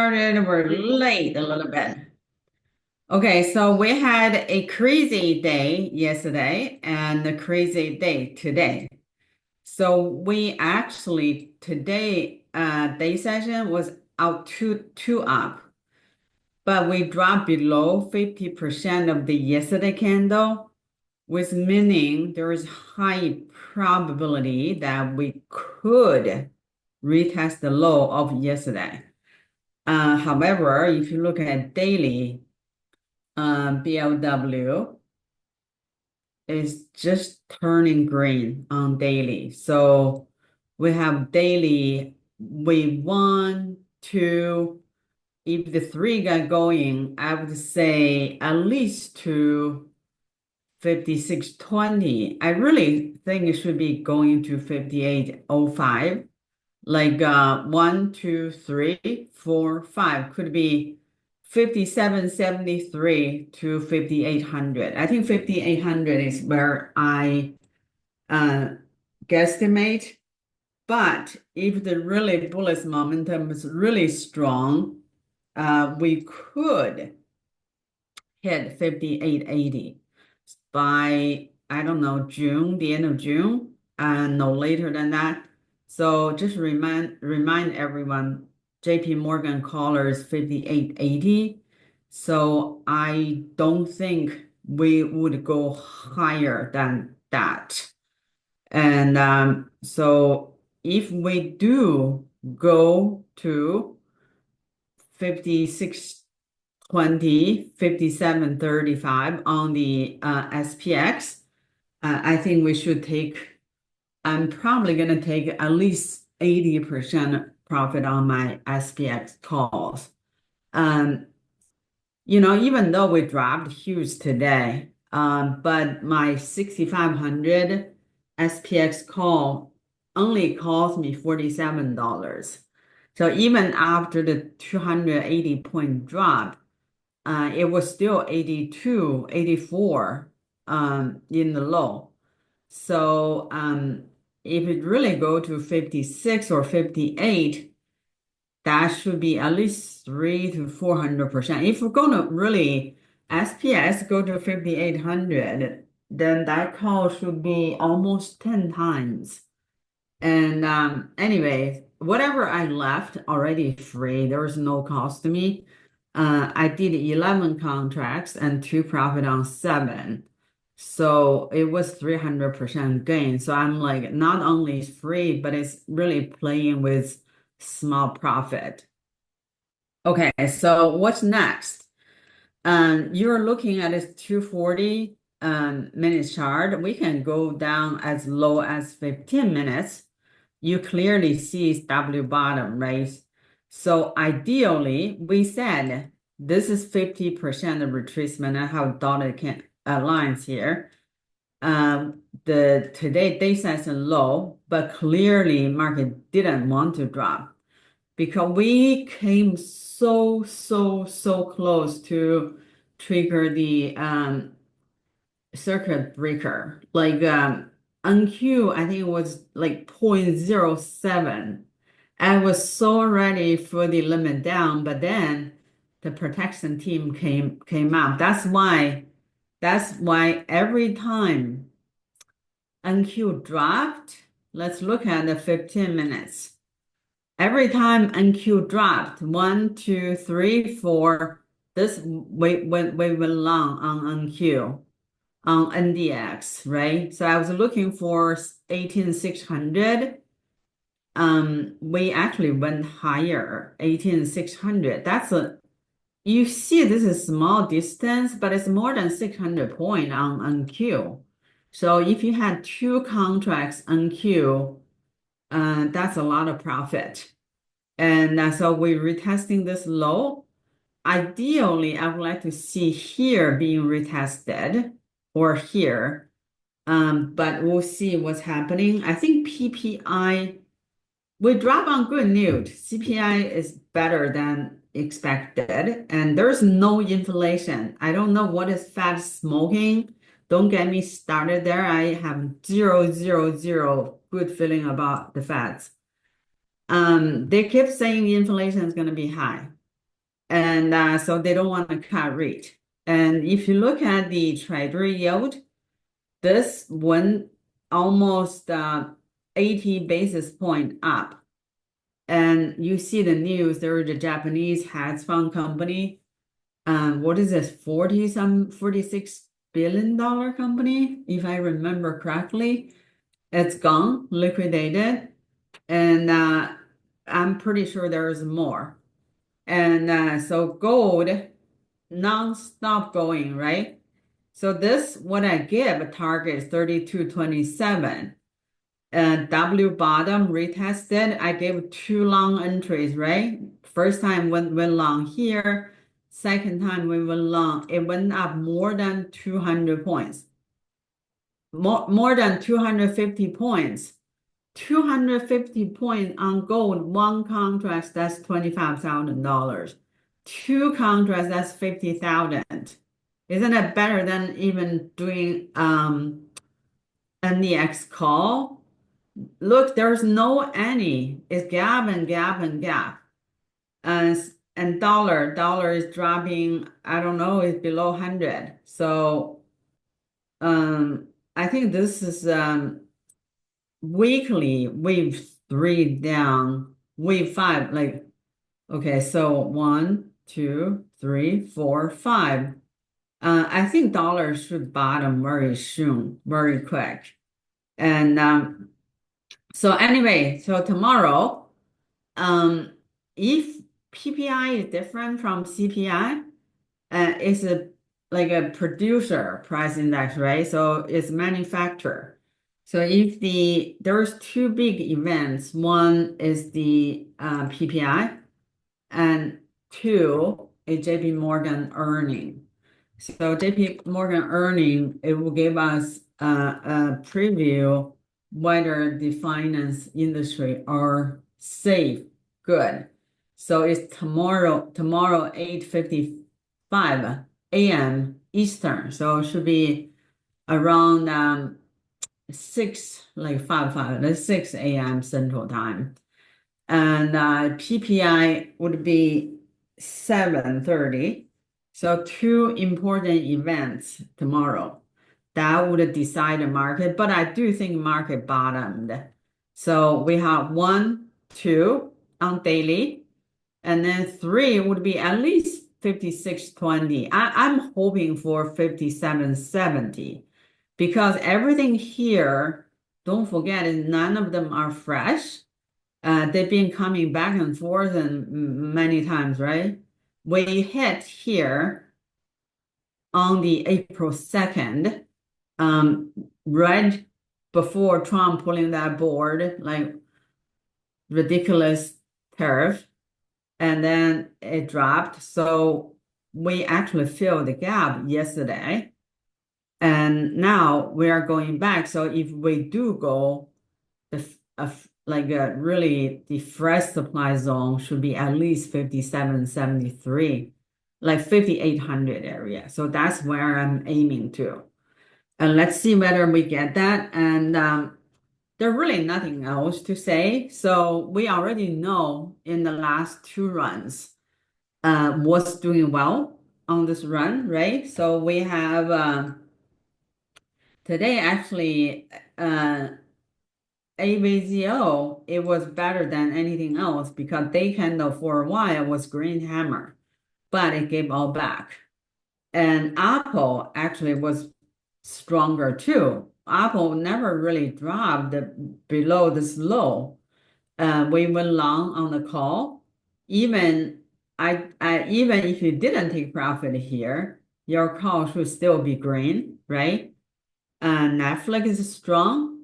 started. We're late a little bit. Okay, so we had a crazy day yesterday and a crazy day today. So we actually today day session was out two up, but we dropped below 50% of the yesterday candle, which meaning there is high probability that we could retest the low of yesterday. However, if you look at daily, BLW is just turning green on daily. So we have daily wave one, two. If the three got going, I would say at least to 56.20. I really think it should be going to 58.05. Like 1, 2, 3, 4, 5 could be 57.73 to 5800. I think 5800 is where I uh, guesstimate. But if the really bullish momentum is really strong, we could hit 5880 by, I don't know, June, the end of June, and no later than that. So just remind everyone, JP Morgan callers 5880. So I don't think we would go higher than that. And so if we do go to 5620, 5735 on the SPX, I think we should take, I'm probably going to take at least 80% profit on my SPX calls. Um, even though we dropped huge today, but my 6,500 SPX call only cost me $47. So even after the 280 point drop, it was still 82, 84 in the low. So if it really go to 56 or 58, that should be at least 3 to 400%. If we're gonna really SPS go to 5800, then that call should be almost 10 times. And anyway, whatever I left already free, there was no cost to me. I did 11 contracts and two profit on seven. So it was 300% gain. So I'm like, not only it's free, but it's really playing with small profit. Okay, so what's next? You're looking at this 240 minutes chart. We can go down as low as 15 minutes. You clearly see it's W bottom, right? So ideally, we said this is 50% of retracement. I have dotted lines here. The today day size is low, but clearly market didn't want to drop because we came so close to trigger the circuit breaker. Like NQ, I think it was like 0.07. I was so ready for the limit down, but then the protection team came out. That's why every time NQ dropped, let's look at the 15 minutes. Every time NQ dropped, 1, 2, 3, 4, this we went long on NQ, on NDX, right? So I was looking for 18,600. We actually went higher, 18,600. You see this is small distance, but it's more than 600 point on NQ. So if you had two contracts NQ, that's a lot of profit. And so we're retesting this low. Ideally, I would like to see here being retested or here. But we'll see what's happening. I think PPI, we drop on good news. CPI is better than expected, and there's no inflation. I don't know what is Fed smoking. Don't get me started there. I have zero good feeling about the Feds. They keep saying the inflation is going to be high. And so they don't want to cut rate. And if you look at the treasury yield, this went almost 80 basis point up. And you see the news, there is a Japanese hedge fund company. What is this, 46 billion dollar company, if I remember correctly. It's gone, liquidated, and I'm pretty sure there is more. And so gold non-stop going, right? So this, what I give a target is 32.27. And W bottom retested, I gave two long entries, right? First time went long here. Second time we went long. It went up more than 200 points. More than 250 points. 250 points on gold, one contract, that's $25,000. Two contracts, that's 50,000. Isn't it better than even doing NDX call? Look, there's no any. It's gap and gap and gap. And dollar is dropping, I don't know, it's below 100. So I think this is weekly wave three down, wave five, like, okay, so one, two, three, four, five. I think dollar should bottom very soon, very quick. And so anyway, so tomorrow, if PPI is different from CPI, it's like a producer price index, right? So it's manufacturer. So if there's two big events, one is the PPI, and two is JP Morgan earning. So JP Morgan earning, it will give us a preview whether the finance industry are safe, good. So it's tomorrow 8:55 a.m. Eastern. So it should be around 6, like 5, that's 6 a.m. Central Time. And PPI would be 7:30. So two important events tomorrow that would decide the market, but I do think market bottomed. So we have 1, 2 on daily, and then 3 would be at least 56.20. I'm hoping for 57.70 because everything here, don't forget, none of them are fresh. They've been coming back and forth and many times, right? We hit here on the April 2nd, right before Trump pulling that board, like ridiculous tariff, and then it dropped. So we actually filled the gap yesterday. And now we are going back. So if we do go, like really the fresh supply zone should be at least 57.73, like 5,800 area. So that's where I'm aiming to. And let's see whether we get that. And there's really nothing else to say. So we already know in the last two runs what's doing well on this run, right? So we have today actually AVZO, it was better than anything else because day candle for a while was green hammer, but it gave all back. And Apple actually was stronger too. Apple never really dropped below this low. We went long on the call. Even even if you didn't take profit here, your call should still be green, right? Netflix is strong.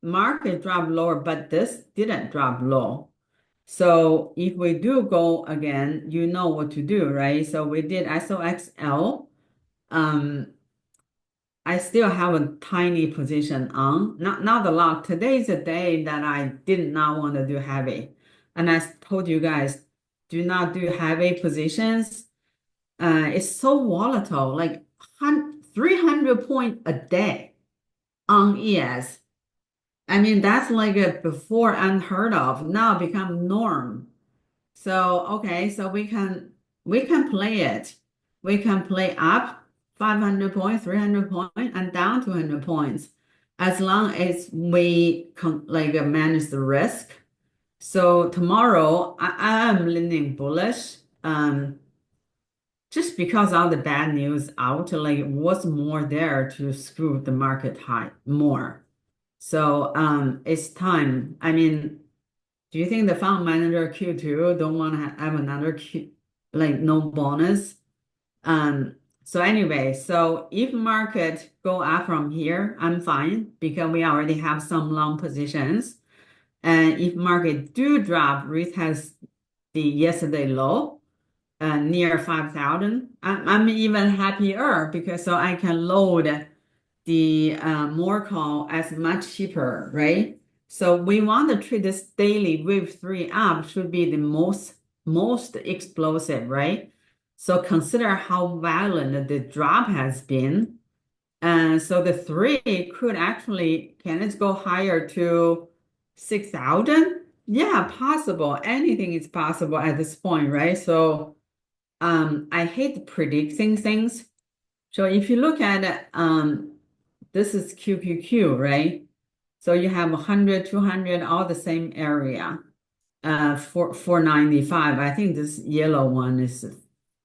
Market dropped lower, but this didn't drop low. So if we do go again, you know what to do, right? So we did SOXL. I still have a tiny position on, not a lot. Today is a day that I did not want to do heavy. And I told you guys, do not do heavy positions. It's so volatile, like 300 point a day on ES. I mean, that's like a before unheard of, now become norm. So, okay, so we can play it. We can play up 500 points, 300 points, and down 200 points, as long as we manage the risk. So tomorrow, I am leaning bullish. Just because all the bad news out, like what's more there to screw the market high more. So it's time. I mean, do you think the fund manager Q2 don't want to have another Q, like no bonus? So anyway, so if market go up from here, I'm fine because we already have some long positions. And if market do drop, retest the yesterday low, near 5,000, I'm even happier because so I can load the more call as much cheaper, right? So we want to treat this daily wave 3 up should be the most explosive, right? So consider how violent the drop has been. And so the 3 could actually, can it go higher to 6,000? Yeah, possible. Anything is possible at this point, right? So I hate predicting things. So if you look at this is QQQ, right? So you have 100, 200, all the same area. For 495. I think this yellow one is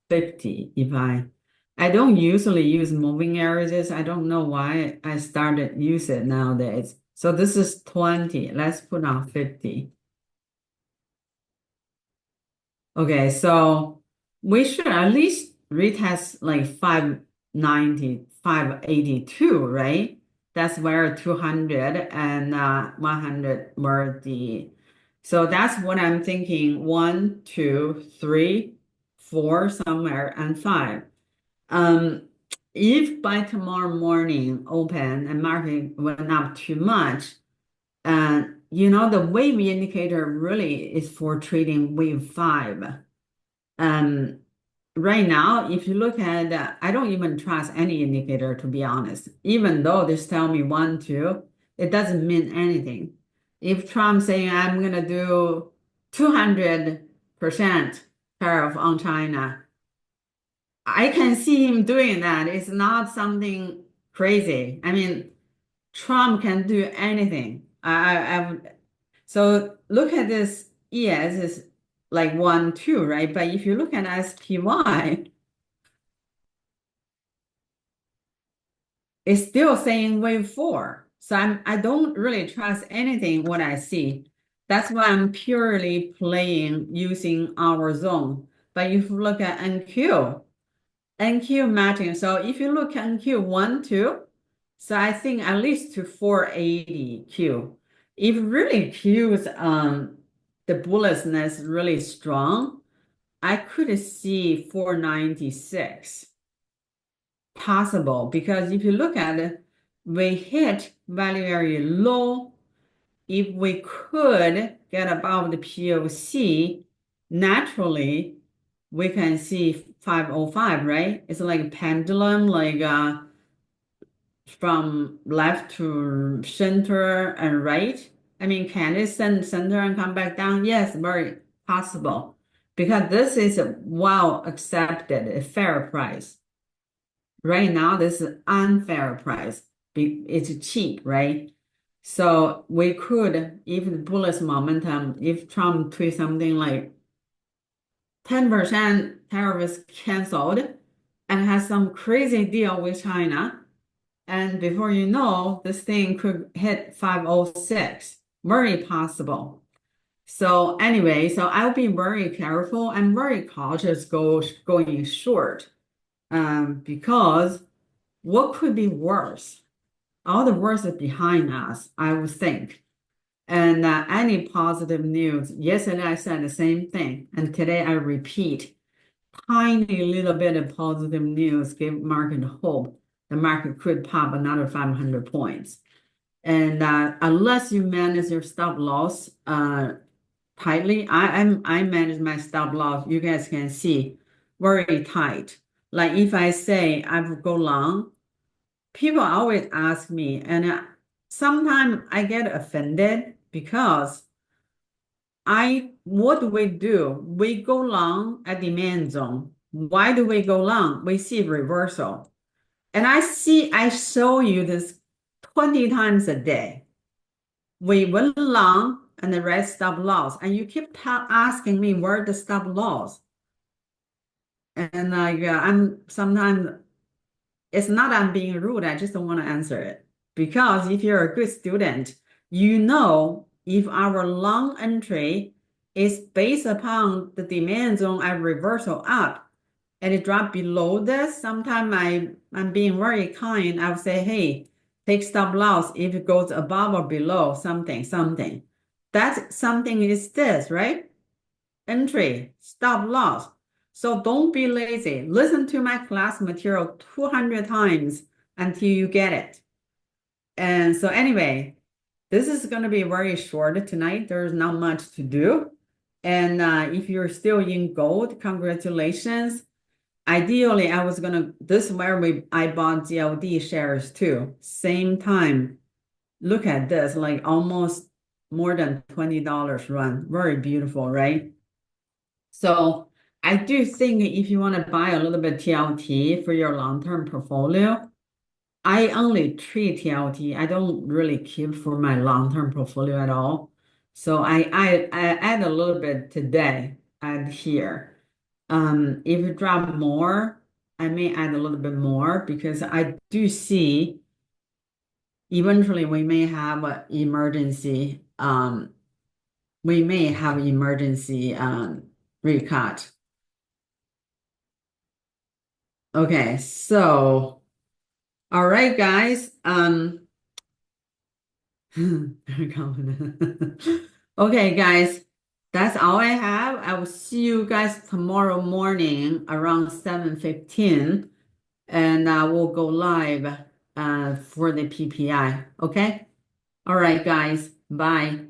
50. If I don't usually use moving averages. I don't know why I started use it nowadays. So this is 20. Let's put on 50. Okay, so we should at least retest like 590, 582, right? That's where 200 and 100 were the. So that's what I'm thinking. 1, 2, 3, 4 somewhere, and 5. Um, if by tomorrow morning open and market went up too much, the wave indicator really is for trading wave 5. Um, right now, if you look at, I don't even trust any indicator to be honest. Even though this tell me 1, 2, it doesn't mean anything. If Trump saying I'm gonna do 200% tariff on China, I can see him doing that. It's not something crazy. I mean, Trump can do anything. So look at this ES is like 1, 2, right? But if you look at SPY, it's still saying wave 4. So I don't really trust anything what I see. That's why I'm purely playing using our zone. But if you look at NQ matching. So if you look at NQ 1, 2, so I think at least to 480 Q. If really Q's the bullishness really strong, I could see 496 possible because if you look at it, we hit value area low. If we could get above the POC, naturally we can see 505, right? It's like a pendulum, like from left to center and right. I mean, can it send center and come back down? Yes, very possible. Because this is a well accepted, a fair price. Right now, this is unfair price. It's cheap, right? So we could, if the bullish momentum, if Trump tweets something like 10% tariff is canceled and has some crazy deal with China, and before you know, this thing could hit 506. Very possible. So anyway, so I'll be very careful and very cautious going short. Because what could be worse? All the worst is behind us, I would think. And any positive news, yesterday I said the same thing, and today I repeat, tiny little bit of positive news give market hope. The market could pop another 500 points. And unless you manage your stop loss tightly, I manage my stop loss. You guys can see very tight. Like if I say I would go long, people always ask me, and sometimes I get offended because what do? We go long at demand zone. Why do we go long? We see reversal. And I show you this 20 times a day. We went long and the red stop loss. And you keep asking me where the stop loss. And like I'm sometimes it's not I'm being rude, I just don't want to answer it. Because if you're a good student, you know if our long entry is based upon the demand zone at reversal up and it drop below this, sometimes I'm being very kind. I'll say, hey, take stop loss if it goes above or below something. That something is this, right? Entry, stop loss. So don't be lazy. Listen to my class material 200 times until you get it. And so anyway, this is going to be very short tonight. There's not much to do. And if you're still in gold, congratulations. Ideally, I was gonna, this is where I bought GLD shares too. Same time. Look at this, like almost more than $20 run. Very beautiful, right? So I do think if you want to buy a little bit TLT for your long-term portfolio, I only treat TLT. I don't really keep for my long-term portfolio at all. So I add a little bit today and here. If it drop more, I may add a little bit more because I do see eventually we may have an emergency. We may have emergency recut. Okay, so all right, guys. Okay, guys, that's all I have. I will see you guys tomorrow morning around 7:15, and we'll go live for the PPI. Okay? All right, guys. Bye.